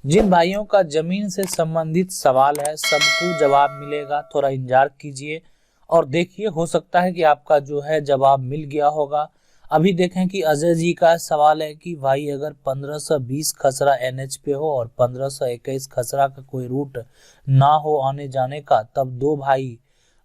जिन भाइयों का जमीन से संबंधित सवाल है सबको जवाब मिलेगा, थोड़ा इंतजार कीजिए और देखिए, हो सकता है कि आपका जो है जवाब मिल गया होगा। अभी देखें कि अजय जी का सवाल है कि भाई अगर 1520 खसरा एनएच पे हो और 1521 खसरा का कोई रूट ना हो आने जाने का, तब दो भाई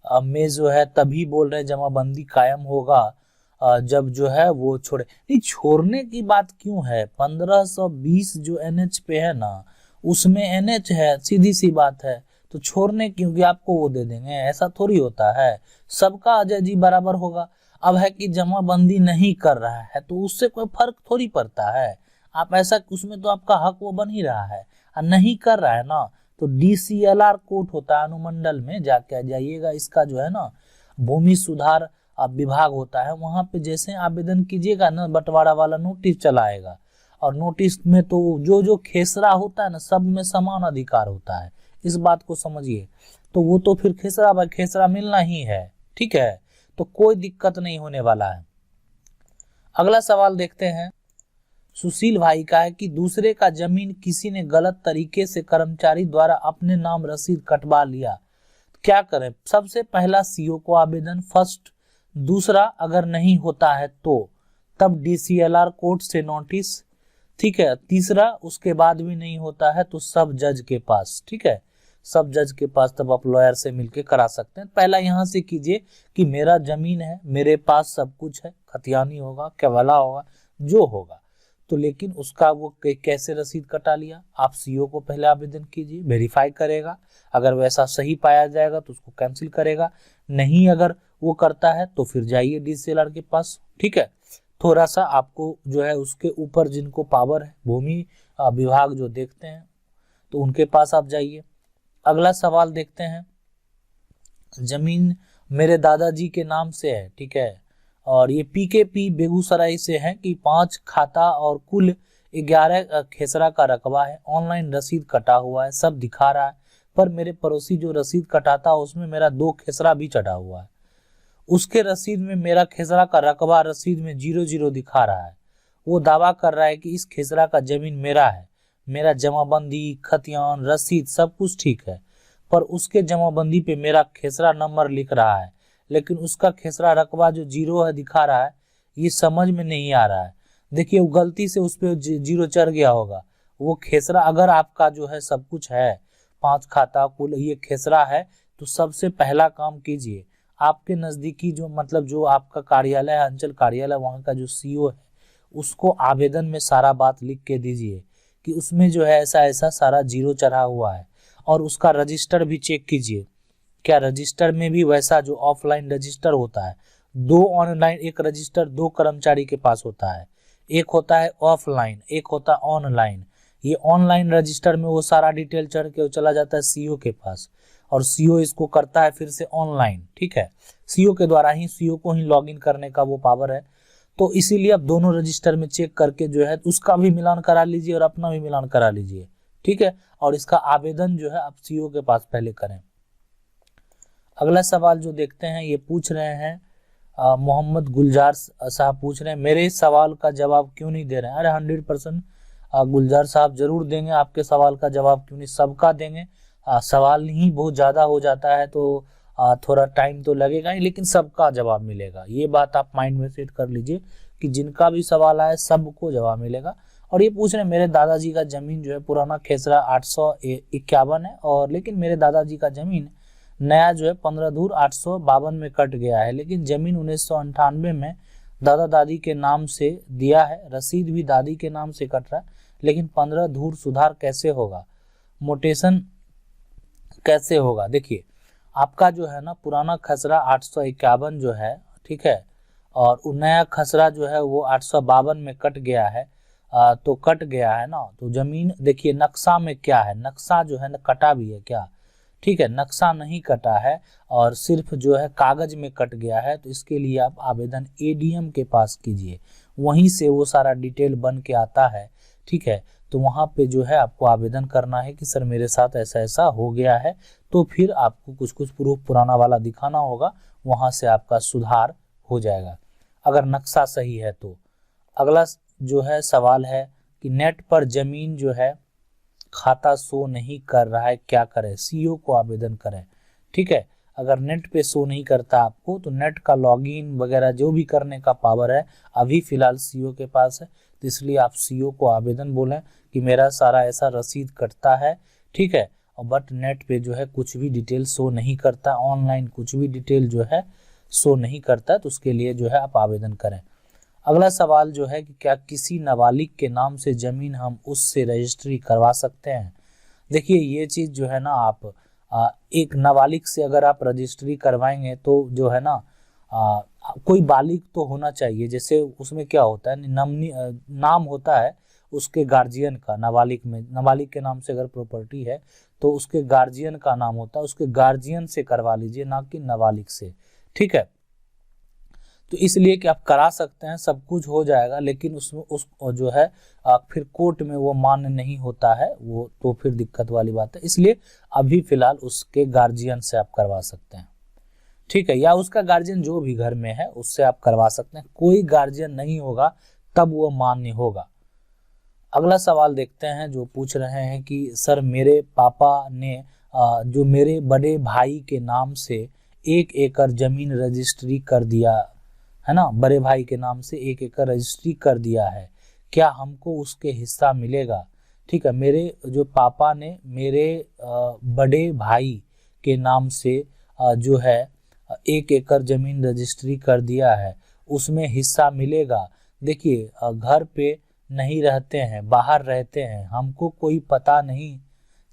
में जो है तभी बोल रहे जमाबंदी कायम होगा जब जो है वो छोड़े। नहीं, छोड़ने की बात क्यों है? 1520 जो एनएच पे है ना, उसमें एनएच है, सीधी सी बात है। तो छोड़ने क्योंकि आपको वो दे देंगे, ऐसा थोड़ी होता है। सबका अजय जी बराबर होगा। अब है कि जमाबंदी नहीं कर रहा है तो उससे कोई फर्क थोड़ी पड़ता है। आप ऐसा, उसमें तो आपका हक वो बन ही रहा है। और नहीं कर रहा है ना, तो डीसीएलआर कोर्ट होता है अनुमंडल में, जाके जाइएगा, इसका जो है ना भूमि सुधार विभाग होता है, वहां पे जैसे आवेदन कीजिएगा ना, बंटवारा वाला नोटिस चलाएगा। और नोटिस में तो जो जो खेसरा होता है ना, सब में समान अधिकार होता है, इस बात को समझिए। तो वो तो फिर खेसरा भाई खेसरा मिलना ही है, ठीक है। तो कोई दिक्कत नहीं होने वाला है। अगला सवाल देखते हैं। सुशील भाई का है कि दूसरे का जमीन किसी ने गलत तरीके से कर्मचारी द्वारा अपने नाम रसीद कटवा लिया, क्या करें? सबसे पहला सीओ को आवेदन फर्स्ट। दूसरा, अगर नहीं होता है तो तब डीसीएलआर कोर्ट से नोटिस, ठीक है। तीसरा, उसके बाद भी नहीं होता है तो सब जज के पास, ठीक है, सब जज के पास, तब आप लॉयर से मिलके करा सकते हैं। पहला यहाँ से कीजिए कि मेरा जमीन है, मेरे पास सब कुछ है, खतियानी होगा, केवला होगा, जो होगा। तो लेकिन उसका वो कैसे रसीद कटा लिया? आप सीओ को पहले आवेदन कीजिए, वेरीफाई करेगा, अगर वैसा सही पाया जाएगा तो उसको कैंसिल करेगा। नहीं अगर वो करता है तो फिर जाइए डीसीएलआर के पास, ठीक है। थोड़ा सा आपको जो है उसके ऊपर जिनको पावर है, भूमि विभाग जो देखते हैं, तो उनके पास आप जाइए। अगला सवाल देखते हैं। जमीन मेरे दादाजी के नाम से है, ठीक है, और ये पीकेपी बेगूसराय से है कि 5 खाता और कुल 11 खेसरा का रकबा है। ऑनलाइन रसीद कटा हुआ है, सब दिखा रहा है, पर मेरे पड़ोसी जो रसीद कटाता उसमें मेरा 2 खेसरा भी चढ़ा हुआ है। उसके रसीद में मेरा खेसरा का रकबा रसीद में 00 दिखा रहा है। वो दावा कर रहा है कि इस खेसरा का जमीन मेरा है, मेरा जमाबंदी, खतियान, रसीद सब कुछ ठीक है, पर उसके जमाबंदी पे मेरा खेसरा नंबर लिख रहा है, लेकिन उसका खेसरा रकबा जो 0 है दिखा रहा है। ये समझ में नहीं आ रहा है। देखिए, वो गलती से उस पर 0 चढ़ गया होगा। वो खेसरा, अगर आपका जो है सब कुछ है, 5 खाता कुल ये खेसरा है, तो सबसे पहला काम कीजिए, आपके नजदीकी जो मतलब जो आपका कार्यालय है, अंचल कार्यालय, वहाँ का जो सीओ है, उसको आवेदन में सारा बात लिख के दीजिए कि उसमें जो है ऐसा ऐसा सारा 0 चढ़ा हुआ है। और उसका रजिस्टर भी चेक कीजिए, क्या रजिस्टर में भी वैसा जो ऑफलाइन रजिस्टर होता है, 2 ऑनलाइन, एक रजिस्टर 2 कर्मचारी के पास होता है, एक होता है ऑफलाइन, एक होता है ऑनलाइन। ये ऑनलाइन रजिस्टर में वो सारा डिटेल चढ़ के चला जाता है सीओ के पास, और सीओ इसको करता है फिर से ऑनलाइन, ठीक है। सीओ के द्वारा ही, सीओ को ही लॉगिन करने का वो पावर है। तो इसीलिए आप दोनों रजिस्टर में चेक करके जो है उसका भी मिलान करा लीजिए और अपना भी मिलान करा लीजिए, ठीक है। और इसका आवेदन जो है आप सीओ के पास पहले करें। अगला सवाल जो देखते हैं, ये पूछ रहे हैं मोहम्मद गुलजार साहब पूछ रहे हैं, मेरे इस सवाल का जवाब क्यों नहीं दे रहे हैं? अरे 100% गुलजार साहब जरूर देंगे आपके सवाल का जवाब, क्यों नहीं, सबका देंगे। सवाल ही बहुत ज़्यादा हो जाता है तो थोड़ा टाइम तो लगेगा ही, लेकिन सबका जवाब मिलेगा। ये बात आप माइंड में सेट कर लीजिए कि जिनका भी सवाल आए सबको जवाब मिलेगा। और ये पूछ रहे हैं, मेरे दादाजी का जमीन जो है पुराना खेसरा 851 है, और लेकिन मेरे दादाजी का जमीन नया जो है 15 धूर 852 में कट गया है, लेकिन जमीन 1998 में दादा दादी के नाम से दिया है, रसीद भी दादी के नाम से कट रहा है, लेकिन 15 धूर सुधार कैसे होगा, मोटेशन कैसे होगा? देखिए, आपका जो है ना पुराना खसरा 851 जो है, ठीक है, और नया खसरा जो है वो 852 में कट गया है। तो कट गया है ना, तो जमीन देखिए नक्शा में क्या है, नक्शा जो है ना कटा भी है क्या? ठीक है, नक्शा नहीं कटा है और सिर्फ जो है कागज में कट गया है, तो इसके लिए आप आवेदन एडीएम के पास कीजिए, वहीं से वो सारा डिटेल बन के आता है, ठीक है। तो वहाँ पे जो है आपको आवेदन करना है कि सर मेरे साथ ऐसा ऐसा हो गया है, तो फिर आपको कुछ कुछ प्रूफ पुराना वाला दिखाना होगा, वहाँ से आपका सुधार हो जाएगा अगर नक्शा सही है तो। अगला जो है सवाल है कि नेट पर जमीन जो है खाता शो नहीं कर रहा है, क्या करें? सीईओ को आवेदन करें। ठीक है, अगर नेट पे शो नहीं करता आपको तो नेट का लॉगिन वगैरह जो भी करने का पावर है अभी फिलहाल सीईओ के पास है, तो इसलिए आप सीईओ को आवेदन बोलें कि मेरा सारा ऐसा रसीद कटता है। ठीक है, और बट नेट पे जो है कुछ भी डिटेल शो नहीं करता, ऑनलाइन कुछ भी डिटेल जो है शो नहीं करता, तो उसके लिए जो है आप आवेदन करें। अगला सवाल जो है कि क्या किसी नाबालिग के नाम से जमीन हम उससे रजिस्ट्री करवा सकते हैं? देखिए ये चीज़ जो है ना, आप एक नाबालिग से अगर आप रजिस्ट्री करवाएंगे तो जो है ना कोई बालिग तो होना चाहिए। जैसे उसमें क्या होता है, नाम होता है उसके गार्जियन का। नाबालिग में, नाबालिग के नाम से अगर प्रॉपर्टी है तो उसके गार्जियन का नाम होता है, उसके गार्जियन से करवा लीजिए, ना कि नाबालिग से। ठीक है, तो इसलिए कि आप करा सकते हैं, सब कुछ हो जाएगा, लेकिन उसमें उस जो है फिर कोर्ट में वो मान्य नहीं होता है, वो तो फिर दिक्कत वाली बात है। इसलिए अभी फिलहाल उसके गार्जियन से आप करवा सकते हैं। ठीक है, या उसका गार्जियन जो भी घर में है उससे आप करवा सकते हैं। कोई गार्जियन नहीं होगा तब वो मान्य होगा। अगला सवाल देखते हैं जो पूछ रहे हैं कि सर मेरे पापा ने जो मेरे बड़े भाई के नाम से 1 एकड़ जमीन रजिस्ट्री कर दिया है ना, बड़े भाई के नाम से 1 एकड़ रजिस्ट्री कर दिया है, क्या हमको उसके हिस्सा मिलेगा? ठीक है, मेरे जो पापा ने मेरे बड़े भाई के नाम से जो है 1 एकड़ जमीन रजिस्ट्री कर दिया है, उसमें हिस्सा मिलेगा। देखिए घर पे नहीं रहते हैं, बाहर रहते हैं, हमको कोई पता नहीं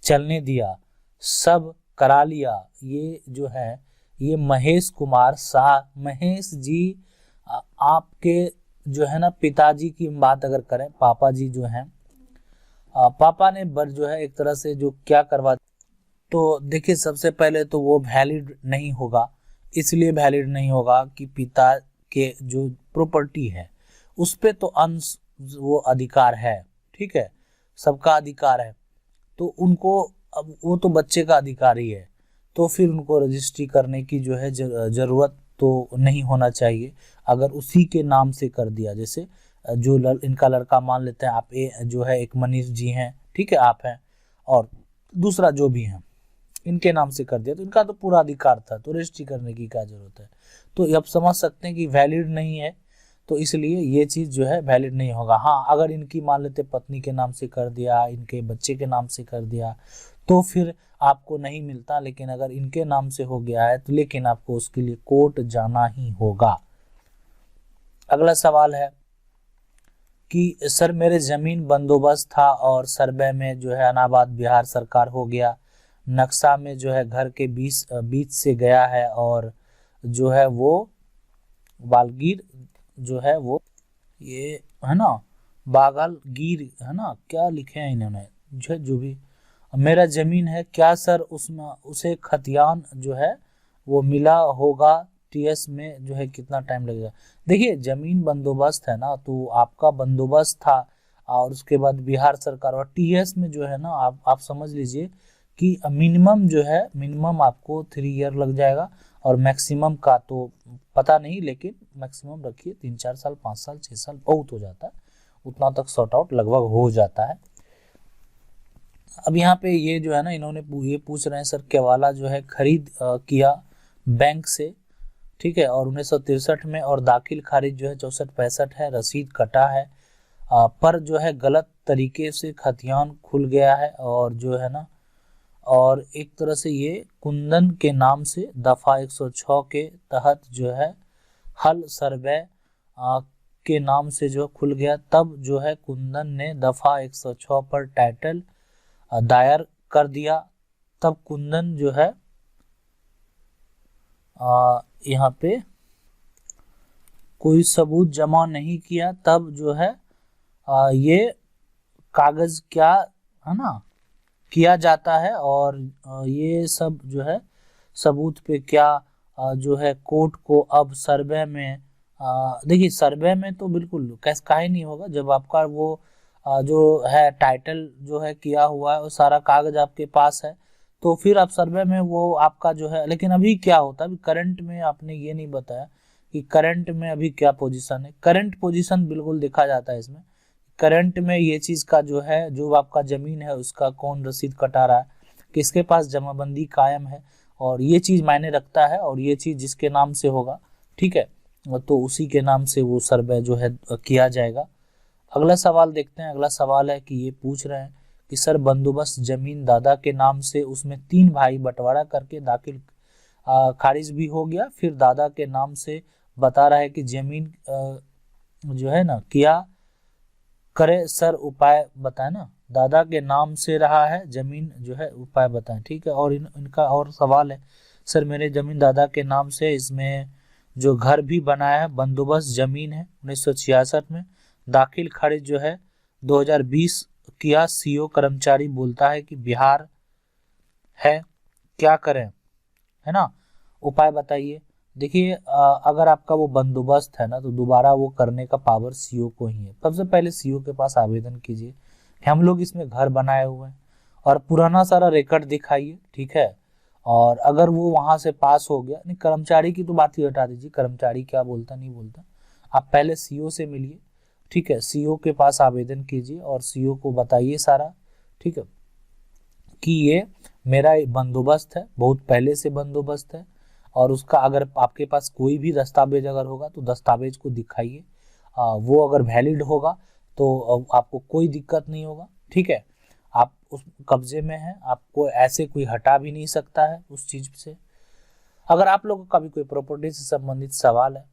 चलने दिया, सब करा लिया। ये जो है ये महेश कुमार शाह, महेश जी आपके जो है ना पिताजी की बात अगर करें, पापा जी जो हैं, पापा ने जो है एक तरह से जो क्या करवा, तो देखिए सबसे पहले तो वो वैलिड नहीं होगा। इसलिए वैलिड नहीं होगा कि पिता के जो प्रॉपर्टी है उस पे तो अंश वो अधिकार है। ठीक है, सबका अधिकार है, तो उनको अब वो तो बच्चे का अधिकार ही है, तो फिर उनको रजिस्ट्री करने की जो है जरूरत तो नहीं होना चाहिए। अगर उसी के नाम से कर दिया, जैसे जो इनका लड़का मान लेते हैं आप, जो है एक मनीष जी हैं, ठीक है, आप हैं, और दूसरा जो भी है इनके नाम से कर दिया, तो इनका तो पूरा अधिकार था, तो रजिस्ट्री करने की क्या जरूरत है? तो अब समझ सकते हैं कि वैलिड नहीं है, तो इसलिए ये चीज़ जो है वैलिड नहीं होगा। हाँ, अगर इनकी मान लेते पत्नी के नाम से कर दिया, इनके बच्चे के नाम से कर दिया, तो फिर आपको नहीं मिलता। लेकिन अगर इनके नाम से हो गया है तो लेकिन आपको उसके लिए कोर्ट जाना ही होगा। अगला सवाल है कि सर मेरे जमीन बंदोबस्त था और सर्वे में जो है अनाबाद बिहार सरकार हो गया, नक्शा में जो है घर के बीच से गया है, और जो है वो बालगीर जो है वो ये है ना बागलगीर है ना, क्या लिखे हैं इन्होंने, जो भी मेरा जमीन है, क्या सर उसमें उसे खतियान जो है वो मिला होगा? टीएस में जो है कितना टाइम लगेगा? देखिए जमीन बंदोबस्त है ना, तो आपका बंदोबस्त था और उसके बाद बिहार सरकार, और टीएस में जो है ना आप समझ लीजिए कि मिनिमम जो है, मिनिमम आपको 3 ईयर लग जाएगा, और मैक्सिमम का तो पता नहीं, लेकिन मैक्सिमम रखिए 3-4 साल, 5 साल, 6 साल बहुत हो जाता है, उतना तक सॉर्ट आउट लगभग हो जाता है। अब यहाँ पे ये जो है ना, इन्होंने ये पूछ रहे हैं सर केवाला जो है खरीद किया बैंक से, ठीक है, और 1963 में, और दाखिल खारिज जो है 64-65 है, रसीद कटा है, पर जो है गलत तरीके से खतियान खुल गया है, और जो है ना, और एक तरह से ये कुंदन के नाम से दफा 106 के तहत जो है हल सर्वे के नाम से जो खुल गया, तब जो है कुंदन ने दफा 106 पर टाइटल दायर कर दिया, तब कुंदन जो है यहाँ पे कोई सबूत जमा नहीं किया, तब जो है ये कागज क्या है ना किया जाता है, और ये सब जो है सबूत पे क्या जो है कोर्ट को अब सर्वे में, देखिए सर्वे में तो बिल्कुल काहे नहीं होगा, जब आपका वो जो है टाइटल जो है किया हुआ है, वो सारा कागज आपके पास है, तो फिर आप सर्वे में वो आपका जो है। लेकिन अभी क्या होता है, अभी करंट में आपने ये नहीं बताया कि करंट में अभी क्या पोजीशन है। करंट पोजीशन बिल्कुल देखा जाता है इसमें, करंट में ये चीज का जो है, जो आपका जमीन है उसका कौन रसीद कटा रहा है, किसके पास जमाबंदी कायम है, और ये चीज मायने रखता है। और ये चीज जिसके नाम से होगा, ठीक है, तो उसी के नाम से वो सर्वे जो है किया जाएगा। अगला सवाल देखते हैं। अगला सवाल है कि ये पूछ रहे हैं कि सर बंदोबस्त जमीन दादा के नाम से, उसमें 3 भाई बंटवारा करके दाखिल खारिज भी हो गया, फिर दादा के नाम से बता रहा है कि जमीन जो है ना किया करे, सर उपाय बताए ना। दादा के नाम से रहा है जमीन जो है, उपाय बताएं, ठीक है। और इनका और सवाल है, सर मेरे जमीन दादा के नाम से, इसमें जो घर भी बनाया है, बंदोबस्त जमीन है 1966 में, दाखिल खारिज जो है 2020 किया, सीओ कर्मचारी बोलता है कि बिहार है, क्या करें, है ना, उपाय बताइए। देखिए अगर आपका वो बंदोबस्त है ना, तो दोबारा वो करने का पावर सीओ को ही है। सबसे पहले सीओ के पास आवेदन कीजिए, हम लोग इसमें घर बनाए हुए हैं, और पुराना सारा रिकॉर्ड दिखाइए, ठीक है। और अगर वो वहां से पास हो गया, नहीं कर्मचारी की तो बात ही हटा दीजिए, कर्मचारी क्या बोलता नहीं बोलता, आप पहले सीओ से मिलिए, ठीक है, सीओ के पास आवेदन कीजिए और सीओ को बताइए सारा, ठीक है, कि ये मेरा बंदोबस्त है, बहुत पहले से बंदोबस्त है, और उसका अगर आपके पास कोई भी दस्तावेज अगर होगा तो दस्तावेज को दिखाइए, वो अगर वैलिड होगा तो आपको कोई दिक्कत नहीं होगा, ठीक है। आप उस कब्जे में हैं, आपको ऐसे कोई हटा भी नहीं सकता है उस चीज से। अगर आप लोगों का भी कोई प्रॉपर्टी से संबंधित सवाल है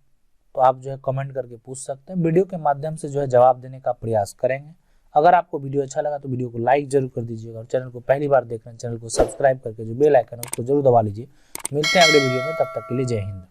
तो आप जो है कमेंट करके पूछ सकते हैं, वीडियो के माध्यम से जो है जवाब देने का प्रयास करेंगे। अगर आपको वीडियो अच्छा लगा तो वीडियो को लाइक जरूर कर दीजिएगा, और चैनल को पहली बार देख रहे हैं चैनल को सब्सक्राइब करके जो बेल आइकन है उसको जरूर दबा लीजिए। मिलते हैं अगले वीडियो में, तब तक के लिए जय हिंद।